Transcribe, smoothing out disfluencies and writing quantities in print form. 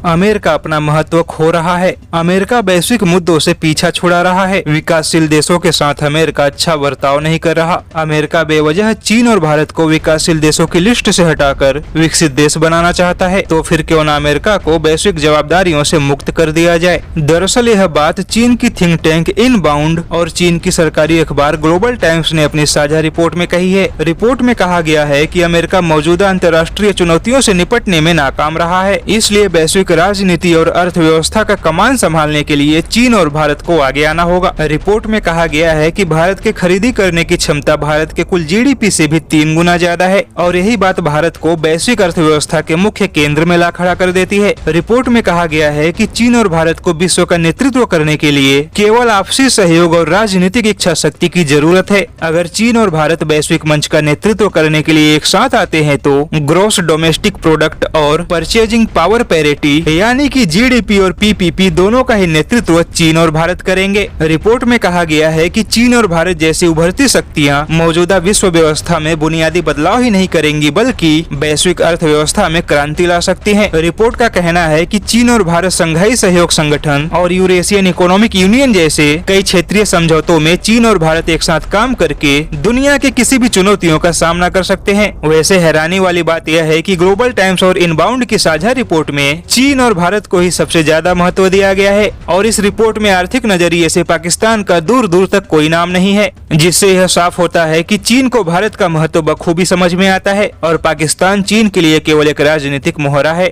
America अपना महत्व खो रहा है। अमेरिका वैश्विक मुद्दों से पीछा छुड़ा रहा है। विकासशील देशों के साथ अमेरिका अच्छा बर्ताव नहीं कर रहा। अमेरिका बेवजह चीन और भारत को विकासशील देशों की लिस्ट से हटाकर विकसित देश बनाना चाहता है। तो फिर क्यों न अमेरिका को वैश्विक जवाबदारियों से मुक्त कर दिया जाए। दरअसल यह बात चीन की थिंक टैंक इनबाउंड और चीन की सरकारी अखबार ग्लोबल टाइम्स ने अपनी साझा रिपोर्ट में कही है। रिपोर्ट में कहा गया है कि अमेरिका मौजूदा अंतर्राष्ट्रीय चुनौतियों से निपटने में नाकाम रहा है, इसलिए वैश्विक राजनीति और अर्थव्यवस्था का कमान संभालने के लिए चीन और भारत को आगे आना होगा। रिपोर्ट में कहा गया है कि भारत के खरीदी करने की क्षमता भारत के कुल जीडीपी से भी 3 गुना ज्यादा है और यही बात भारत को वैश्विक अर्थव्यवस्था के मुख्य केंद्र में ला खड़ा कर देती है। रिपोर्ट में कहा गया है कि चीन और भारत को विश्व का नेतृत्व करने के लिए केवल आपसी सहयोग और राजनीतिक इच्छा शक्ति की जरूरत है। अगर चीन और भारत वैश्विक मंच का नेतृत्व करने के लिए एक साथ आते हैं तो ग्रॉस डोमेस्टिक प्रोडक्ट और परचेजिंग पावर पैरिटी यानी कि जीडीपी और पीपीपी दोनों का ही नेतृत्व चीन और भारत करेंगे। रिपोर्ट में कहा गया है कि चीन और भारत जैसी उभरती शक्तियां मौजूदा विश्व व्यवस्था में बुनियादी बदलाव ही नहीं करेंगी बल्कि वैश्विक अर्थव्यवस्था में क्रांति ला सकती हैं। रिपोर्ट का कहना है कि चीन और भारत संघाई सहयोग संगठन और यूरेशियन इकोनॉमिक यूनियन जैसे कई क्षेत्रीय समझौतों में चीन और भारत एक साथ काम करके दुनिया के किसी भी चुनौतियों का सामना कर सकते हैं। वैसे हैरानी वाली बात यह है कि ग्लोबल टाइम्स और इनबाउंड की साझा रिपोर्ट में चीन और भारत को ही सबसे ज्यादा महत्व दिया गया है और इस रिपोर्ट में आर्थिक नजरिए से पाकिस्तान का दूर दूर तक कोई नाम नहीं है, जिससे यह साफ होता है कि चीन को भारत का महत्व बखूबी समझ में आता है और पाकिस्तान चीन के लिए केवल एक राजनीतिक मोहरा है।